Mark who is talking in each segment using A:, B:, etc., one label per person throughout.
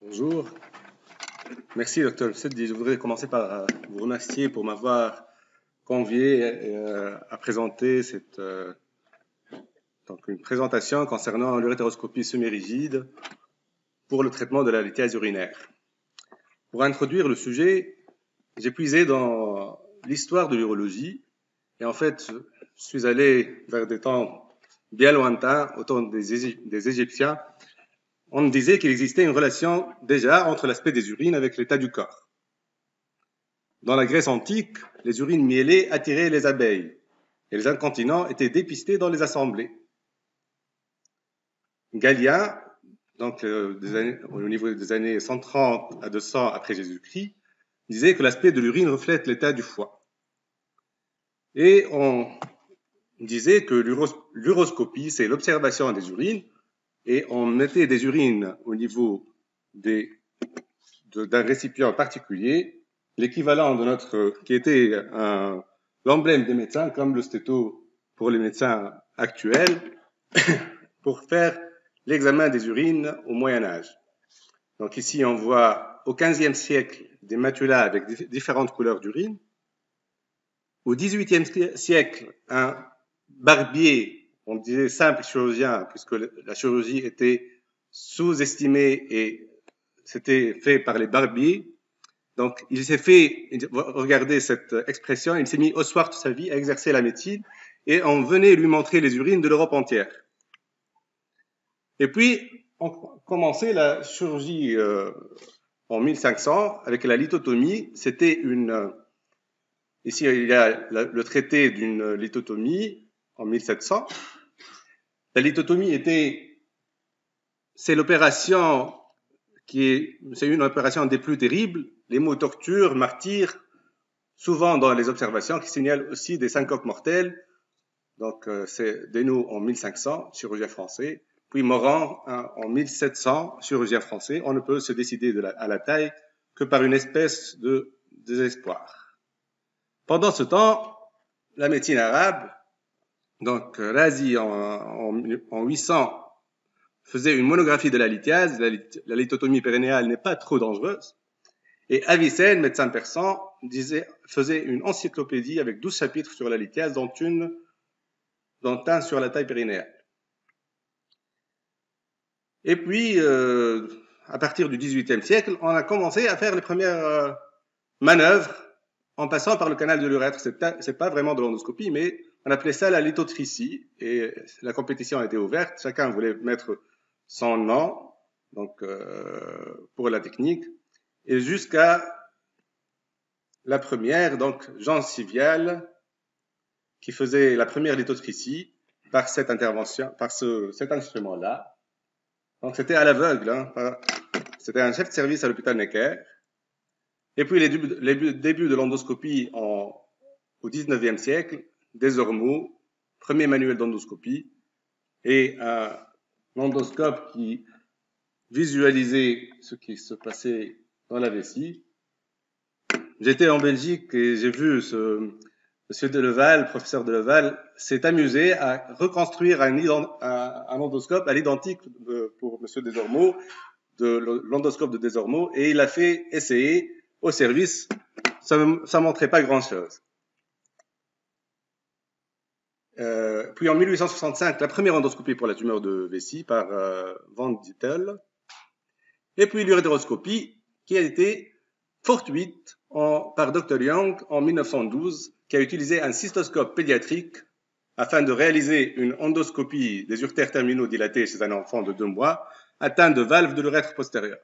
A: Bonjour, merci Dr. Seddi. Je voudrais commencer par vous remercier pour m'avoir convié à présenter une présentation concernant l'urétéroscopie semi-rigide pour le traitement de la lithiase urinaire. Pour introduire le sujet, j'ai puisé dans l'histoire de l'urologie et en fait, je suis allé vers des temps bien lointains, au temps des Égyptiens. On disait qu'il existait une relation déjà entre l'aspect des urines avec l'état du corps. Dans la Grèce antique, les urines mielées attiraient les abeilles et les incontinents étaient dépistés dans les assemblées. Galien, donc au niveau des années 130 à 200 après Jésus-Christ, disait que l'aspect de l'urine reflète l'état du foie. Et on disait que l'uroscopie, c'est l'observation des urines, et on mettait des urines au niveau d'un récipient particulier, l'équivalent de qui était l'emblème des médecins, comme le stéto pour les médecins actuels, pour faire l'examen des urines au Moyen-Âge. Donc ici, on voit au XVe siècle des matelas avec différentes couleurs d'urine. Au XVIIIe siècle, un barbier, on disait simple chirurgien, puisque la chirurgie était sous-estimée et c'était fait par les barbiers. Donc, il s'est fait, regardez cette expression, il s'est mis au soir toute sa vie à exercer la médecine et on venait lui montrer les urines de l'Europe entière. Et puis, on commençait la chirurgie en 1500 avec la lithotomie. C'était ici il y a le traité d'une lithotomie en 1700. La lithotomie c'est l'opération c'est une opération des plus terribles. Les mots torture, martyr, souvent dans les observations qui signalent aussi des syncopes mortelles. Donc, c'est Desnos en 1500, chirurgien français, puis Morand en 1700, chirurgien français. On ne peut se décider à la taille que par une espèce de désespoir. Pendant ce temps, la médecine arabe, donc Razi en 800, faisait une monographie de la lithiase. La lithotomie périnéale n'est pas trop dangereuse. Et Avicenne, médecin persan, faisait une encyclopédie avec 12 chapitres sur la lithiase, dont un sur la taille périnéale. Et puis, à partir du XVIIIe siècle, on a commencé à faire les premières manœuvres en passant par le canal de l'urètre. C'est pas vraiment de l'endoscopie, mais on appelait ça la lithotricie. Et la compétition était ouverte. Chacun voulait mettre son nom, donc pour la technique. Et jusqu'à la première, donc Jean Sivial, qui faisait la première lithotricie par cette intervention, par cet instrument-là. Donc c'était à l'aveugle, hein, c'était un chef de service à l'hôpital Necker. Et puis les débuts de l'endoscopie au 19e siècle, Desormeaux, premier manuel d'endoscopie, et un endoscope qui visualisait ce qui se passait dans la vessie. J'étais en Belgique et j'ai vu Monsieur Deleval, professeur Deleval, s'est amusé à reconstruire un endoscope à l'identique pour Monsieur Desormeaux, de l'endoscope de Desormeaux, et il a fait essayer au service. Ça montrait pas grand-chose. Puis en 1865, la première endoscopie pour la tumeur de vessie par Van Dittel. Et puis l'urétéroscopie qui a été fortuite par Dr. Young en 1912, qui a utilisé un cystoscope pédiatrique afin de réaliser une endoscopie des uretères terminaux dilatés chez un enfant de 2 mois atteint de valve de l'urètre postérieur.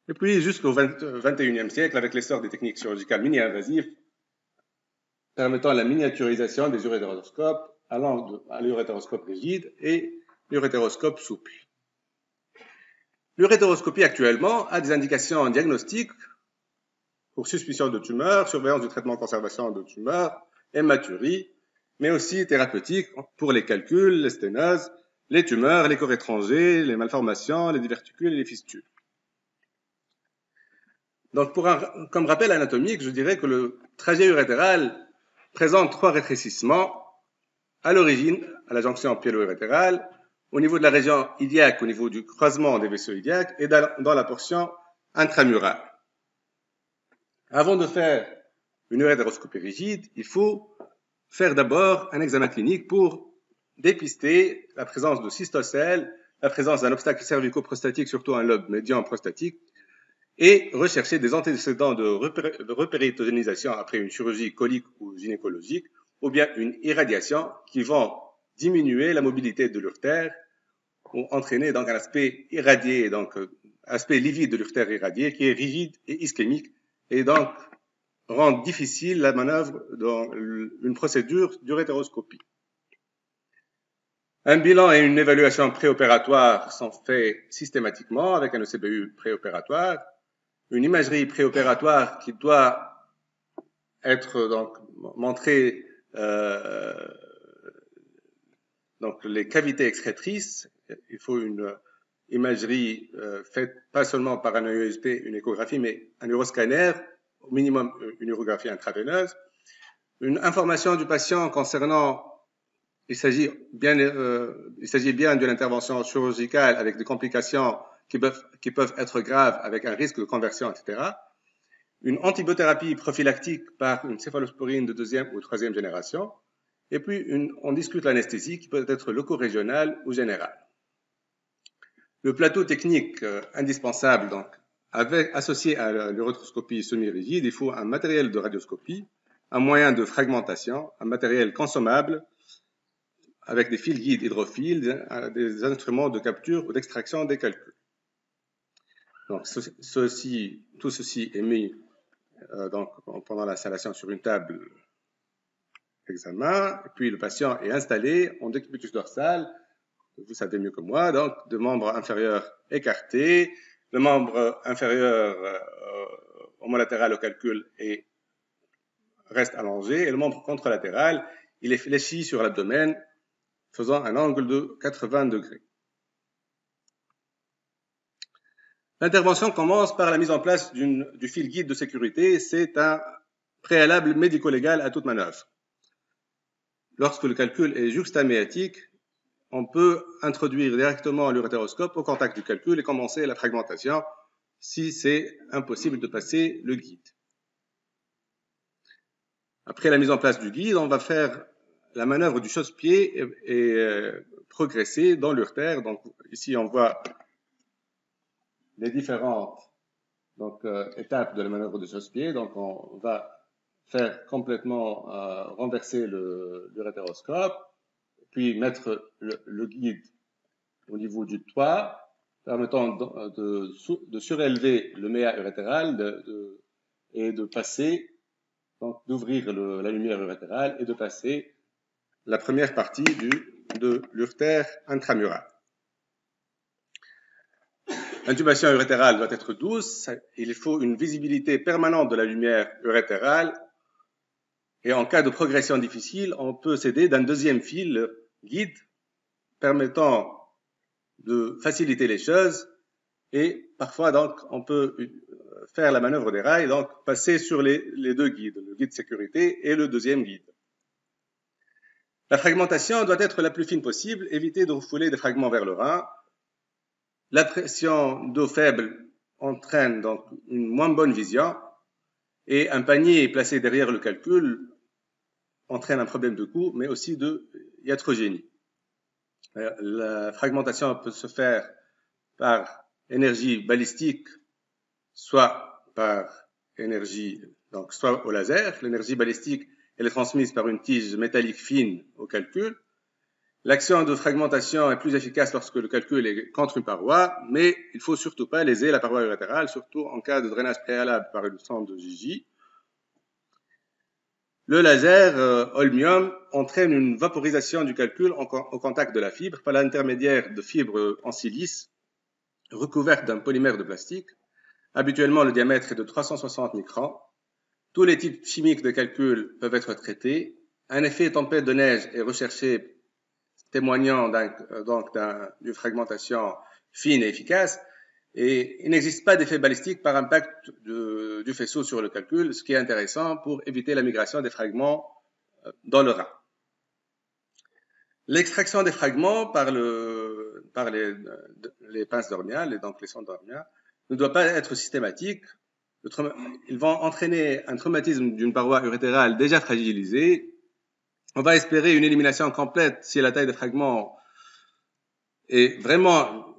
A: Et puis jusqu'au XXIe siècle, avec l'essor des techniques chirurgicales mini-invasives, permettant la miniaturisation des urétéroscopes, allant à l'urétéroscope rigide et l'urétéroscope souple. L'urétéroscopie actuellement a des indications diagnostiques pour suspicion de tumeur, surveillance du traitement conservation de tumeur, hématurie, mais aussi thérapeutique pour les calculs, les sténoses, les tumeurs, les corps étrangers, les malformations, les diverticules et les fistules. Donc, comme rappel anatomique, je dirais que le trajet urétéral présente 3 rétrécissements à l'origine, à la jonction pyélo-urétérale, au niveau de la région iliaque, au niveau du croisement des vaisseaux iliaques et dans la portion intramurale. Avant de faire une uréteroscopie rigide, il faut faire d'abord un examen clinique pour dépister la présence de cystocèles, la présence d'un obstacle cervico-prostatique, surtout un lobe médian prostatique, et rechercher des antécédents de repéritogénisation après une chirurgie colique ou gynécologique, ou bien une irradiation qui vont diminuer la mobilité de l'urtère ou entraîner donc un aspect irradié, donc aspect livide de l'urtère irradié qui est rigide et ischémique, et donc rend difficile la manœuvre dans une procédure d'urétéroscopie. Un bilan et une évaluation préopératoire sont faits systématiquement avec un ECBU préopératoire. Une imagerie préopératoire qui doit être donc montrer donc les cavités excrétrices. Il faut une imagerie faite pas seulement par un ESP, une échographie, mais un uroscanner, au minimum une urographie intraveineuse. Une information du patient concernant, il s'agit bien d'une intervention chirurgicale avec des complications qui peuvent être graves avec un risque de conversion, etc. Une antibiothérapie prophylactique par une céphalosporine de 2e ou 3e génération. Et puis, on discute l'anesthésie qui peut être loco-régionale ou générale. Le plateau technique indispensable, donc, associé à l'urétroscopie semi-rigide, il faut un matériel de radioscopie, un moyen de fragmentation, un matériel consommable, avec des fils guides hydrophiles, des instruments de capture ou d'extraction des calculs. Donc, tout ceci est mis donc, pendant l'installation sur une table d'examen, et puis le patient est installé en décubitus dorsal, vous savez mieux que moi, donc de membre inférieur écarté, le membre inférieur homolatéral au calcul reste allongé, et le membre contralatéral, il est fléchi sur l'abdomen, faisant un angle de 80 degrés. L'intervention commence par la mise en place du fil guide de sécurité. C'est un préalable médico-légal à toute manœuvre. Lorsque le calcul est juxtaméatique, on peut introduire directement l'urétéroscope au contact du calcul et commencer la fragmentation si c'est impossible de passer le guide. Après la mise en place du guide, on va faire la manœuvre du chausse-pied et progresser dans l'urtère. Donc ici, on voit les différentes étapes de la manœuvre de chausse-pied. Donc on va faire complètement renverser l'urétéroscope, puis mettre le guide au niveau du toit, permettant de surélever le méa urétéral et de passer, donc d'ouvrir la lumière urétérale et de passer la première partie de l'urtère intramurale. L'intubation urétérale doit être douce. Il faut une visibilité permanente de la lumière urétérale. Et en cas de progression difficile, on peut s'aider d'un deuxième fil guide permettant de faciliter les choses. Et parfois, donc, on peut faire la manœuvre des rails, donc passer sur les deux guides, le guide sécurité et le deuxième guide. La fragmentation doit être la plus fine possible, éviter de refouler des fragments vers le rein. La pression d'eau faible entraîne donc une moins bonne vision et un panier placé derrière le calcul entraîne un problème de coût, mais aussi de iatrogénie. La fragmentation peut se faire par énergie balistique, soit par énergie, donc soit au laser. L'énergie balistique, elle est transmise par une tige métallique fine au calcul. L'action de fragmentation est plus efficace lorsque le calcul est contre une paroi, mais il ne faut surtout pas léser la paroi urétérale, surtout en cas de drainage préalable par une sonde de Gigi. Le laser holmium entraîne une vaporisation du calcul au contact de la fibre par l'intermédiaire de fibres en silice recouvertes d'un polymère de plastique. Habituellement, le diamètre est de 360 microns. Tous les types chimiques de calcul peuvent être traités. Un effet tempête de neige est recherché, témoignant d'une fragmentation fine et efficace. Et il n'existe pas d'effet balistique par impact du faisceau sur le calcul, ce qui est intéressant pour éviter la migration des fragments dans le rein. L'extraction des fragments par les pinces d'Ornia, donc les sondes d'Ornia, ne doit pas être systématique. Ils vont entraîner un traumatisme d'une paroi urétérale déjà fragilisée. On va espérer une élimination complète si la taille des fragments est vraiment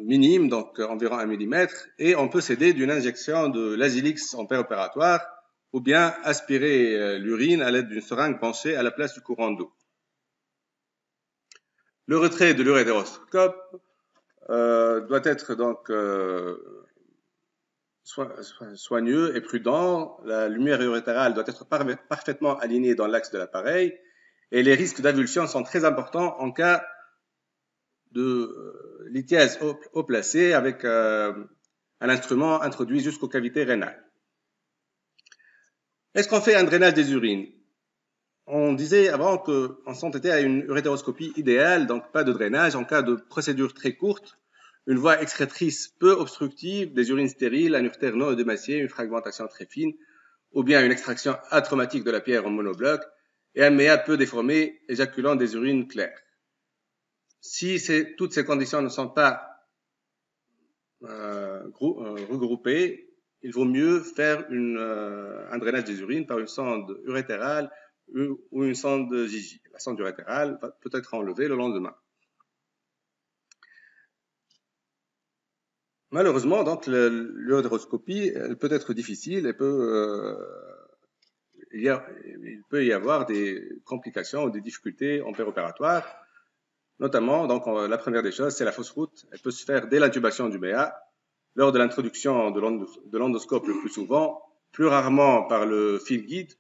A: minime, donc environ 1 mm, et on peut s'aider d'une injection de l'Azilix en préopératoire ou bien aspirer l'urine à l'aide d'une seringue penchée à la place du courant d'eau. Le retrait de l'urétéroscope doit être donc soigneux et prudent. La lumière urétérale doit être parfaitement alignée dans l'axe de l'appareil et les risques d'avulsion sont très importants en cas de lithiase haut placé avec un instrument introduit jusqu'aux cavités rénales. Est-ce qu'on fait un drainage des urines? On disait avant qu'on s'entêtait à une urétéroscopie idéale, donc pas de drainage en cas de procédure très courte, une voie excrétrice peu obstructive, des urines stériles, un uretère non œdémacié, une fragmentation très fine, ou bien une extraction atraumatique de la pierre en monobloc, et un méa peu déformé, éjaculant des urines claires. Si toutes ces conditions ne sont pas regroupées, il vaut mieux faire un drainage des urines par une sonde urétérale ou une sonde JJ. La sonde urétérale va peut être enlevée le lendemain. Malheureusement, donc, l'urétéroscopie peut être difficile et il peut y avoir des complications ou des difficultés en préopératoire. Notamment, donc, la première des choses, c'est la fausse route. Elle peut se faire dès l'intubation du méa, lors de l'introduction de l'endoscope le plus souvent, plus rarement par le fil guide.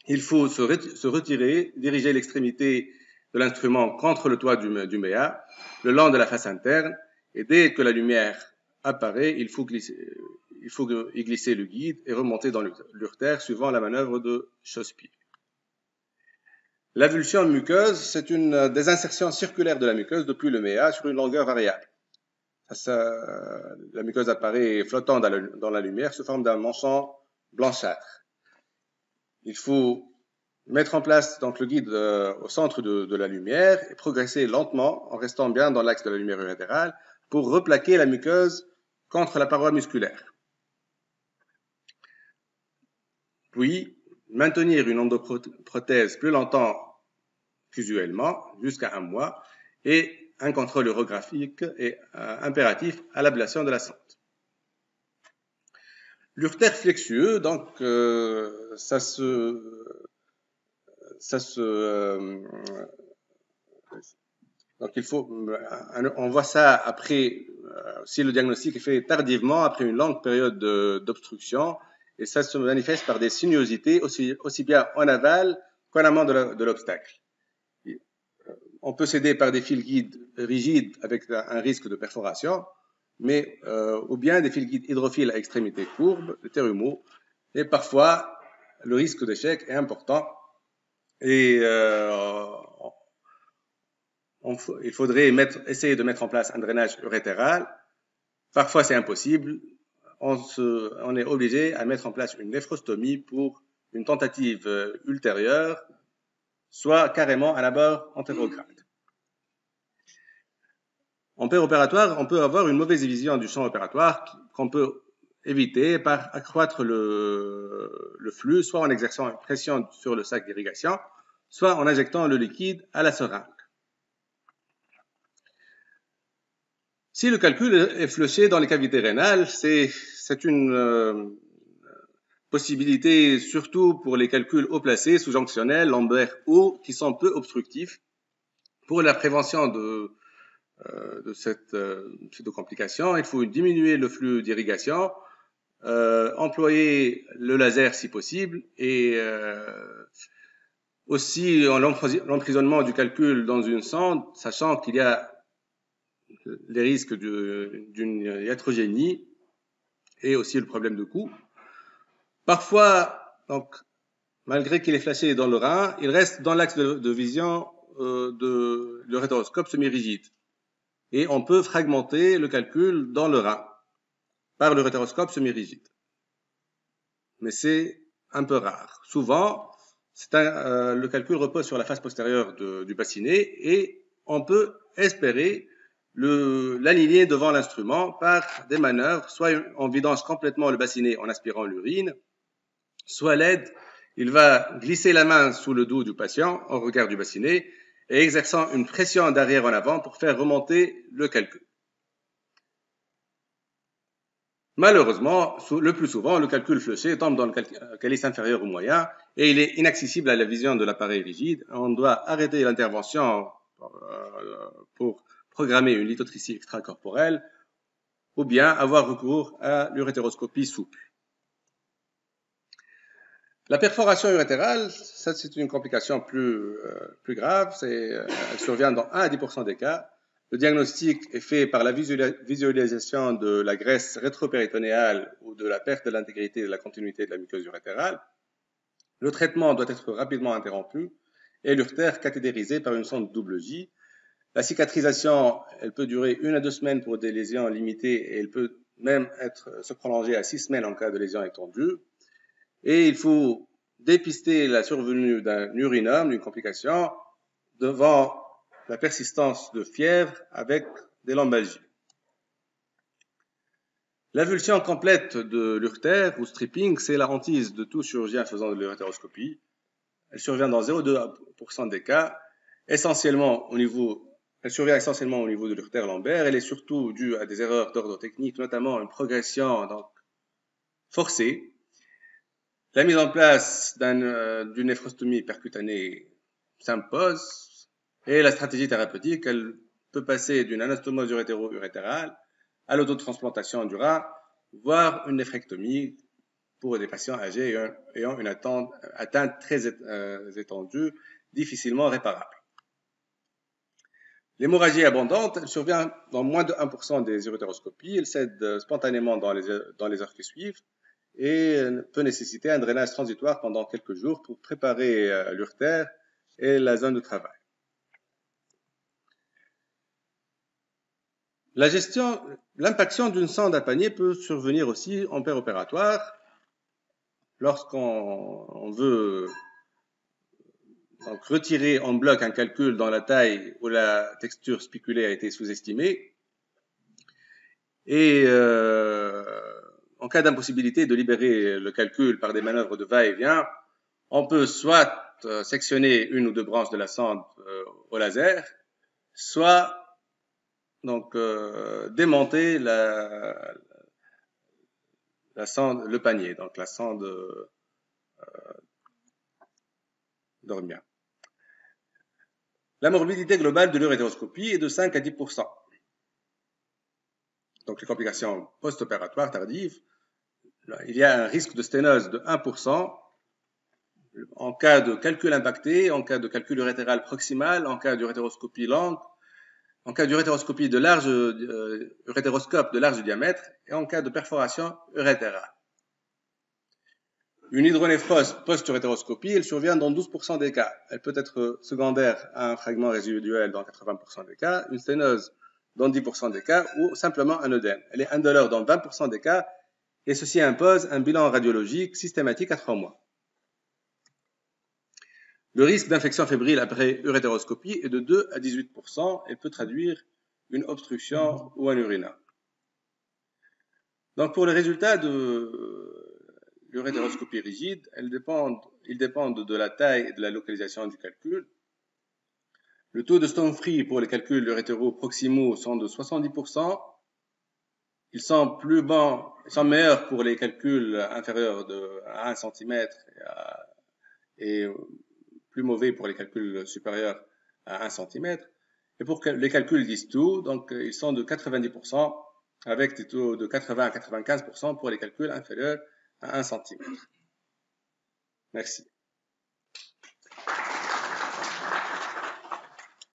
A: Il faut se retirer, diriger l'extrémité de l'instrument contre le toit du méa, le long de la face interne, et dès que la lumière apparaît, il faut y glisser le guide et remonter dans l'urtère suivant la manœuvre de chausse-pied. L'avulsion muqueuse, c'est une des insertions circulaires de la muqueuse depuis le méa sur une longueur variable. La muqueuse apparaît flottant dans la lumière sous forme d'un manchon blanchâtre. Il faut mettre en place donc, le guide au centre de la lumière et progresser lentement en restant bien dans l'axe de la lumière urétérale pour replaquer la muqueuse contre la paroi musculaire. Puis, maintenir une endoprothèse plus longtemps qu'usuellement, jusqu'à 1 mois, et un contrôle urographique est impératif à l'ablation de la sonde. L'urtère flexueux, donc, donc on voit ça après, si le diagnostic est fait tardivement, après une longue période d'obstruction, et ça se manifeste par des sinuosités aussi bien en aval qu'en amont de l'obstacle. On peut s'aider par des fils guides rigides avec un risque de perforation, mais ou bien des fils guides hydrophiles à extrémité courbe, le TERUMO, et parfois le risque d'échec est important et il faudrait essayer de mettre en place un drainage urétéral. Parfois c'est impossible, on est obligé à mettre en place une néphrostomie pour une tentative ultérieure, soit carrément à l'abord antérograde. En préopératoire, on peut avoir une mauvaise vision du champ opératoire qu'on peut éviter par accroître le flux, soit en exerçant une pression sur le sac d'irrigation, soit en injectant le liquide à la seringue. Si le calcul est flushé dans les cavités rénales, c'est une possibilité surtout pour les calculs haut placés, sous-jonctionnels, lombaires hauts, qui sont peu obstructifs. Pour la prévention de cette complication, il faut diminuer le flux d'irrigation, employer le laser si possible et aussi l'emprisonnement du calcul dans une sonde, sachant qu'il y a les risques d'une iatrogénie et aussi le problème de coût. Parfois, donc, malgré qu'il est flashé dans le rein, il reste dans l'axe de vision de l'urétéroscope semi-rigide. Et on peut fragmenter le calcul dans le rein par l'urétéroscope semi-rigide. Mais c'est un peu rare. Souvent, Le calcul repose sur la face postérieure du bassinet et on peut espérer l'aligner devant l'instrument par des manœuvres, soit en vidant complètement le bassinet en aspirant l'urine, soit l'aide, il va glisser la main sous le dos du patient en regard du bassinet et exerçant une pression d'arrière en avant pour faire remonter le calcul. Malheureusement, le plus souvent, le calcul fléché tombe dans le calice inférieur ou moyen et il est inaccessible à la vision de l'appareil rigide. On doit arrêter l'intervention pour programmer une lithotripsie extracorporelle ou bien avoir recours à l'urétéroscopie souple. La perforation urétérale, ça c'est une complication plus grave, elle survient dans 1 à 10% des cas. Le diagnostic est fait par la visualisation de la graisse rétropéritonéale ou de la perte de l'intégrité et de la continuité de la muqueuse urétérale. Le traitement doit être rapidement interrompu et l'urtère cathétérisé par une sonde double J. La cicatrisation, elle peut durer 1 à 2 semaines pour des lésions limitées et elle peut même se prolonger à 6 semaines en cas de lésion étendue. Et il faut dépister la survenue d'un urinome, d'une complication, devant la persistance de fièvre avec des lombalgies. L'invulsion complète de l'urtère ou stripping, c'est la hantise de tout chirurgien faisant de l'urétéroscopie. Elle survient dans 0,2% des cas, elle survient essentiellement au niveau de l'urtère lombaire. Elle est surtout due à des erreurs d'ordre technique, notamment une progression forcée. La mise en place d'une néphrostomie percutanée s'impose et la stratégie thérapeutique, elle peut passer d'une anastomose urétérale à l'autotransplantation du rein, voire une néphrectomie pour des patients âgés ayant une atteinte très étendue, difficilement réparable. L'hémorragie abondante, elle survient dans moins de 1% des urétéroscopies, elle cède spontanément dans les heures qui suivent et peut nécessiter un drainage transitoire pendant quelques jours pour préparer l'urtère et la zone de travail. L'impaction d'une sonde à panier peut survenir aussi en péropératoire lorsqu'on veut retirer en bloc un calcul dans la taille où la texture spiculée a été sous-estimée et en cas d'impossibilité de libérer le calcul par des manœuvres de va-et-vient, on peut soit sectionner une ou deux branches de la sonde au laser, soit démonter la sonde, le panier, donc la sonde dormien. La morbidité globale de l'urétéroscopie est de 5 à 10%. Donc les complications post-opératoires tardives, il y a un risque de sténose de 1%. En cas de calcul impacté, en cas de calcul urétéral proximal, en cas d'urétéroscopie longue, en cas d'urétéroscopie de urétéroscope de large diamètre et en cas de perforation urétérale. Une hydronéphrose post-urétéroscopie, elle survient dans 12% des cas. Elle peut être secondaire à un fragment résiduel dans 80% des cas, une sténose dans 10% des cas ou simplement un œdème. Elle est indolore dans 20% des cas et ceci impose un bilan radiologique systématique à 3 mois. Le risque d'infection fébrile après urétéroscopie est de 2 à 18% et peut traduire une obstruction ou un urinome. Donc pour les résultats de l'urétéroscopie rigide, ils dépendent de la taille et de la localisation du calcul. Le taux de stone free pour les calculs urétéro-proximaux sont de 70%. Ils sont meilleurs pour les calculs inférieurs à 1 cm et plus mauvais pour les calculs supérieurs à 1 cm. Et pour les calculs distaux, donc ils sont de 90% avec des taux de 80 à 95% pour les calculs inférieurs à 1 cm. Merci.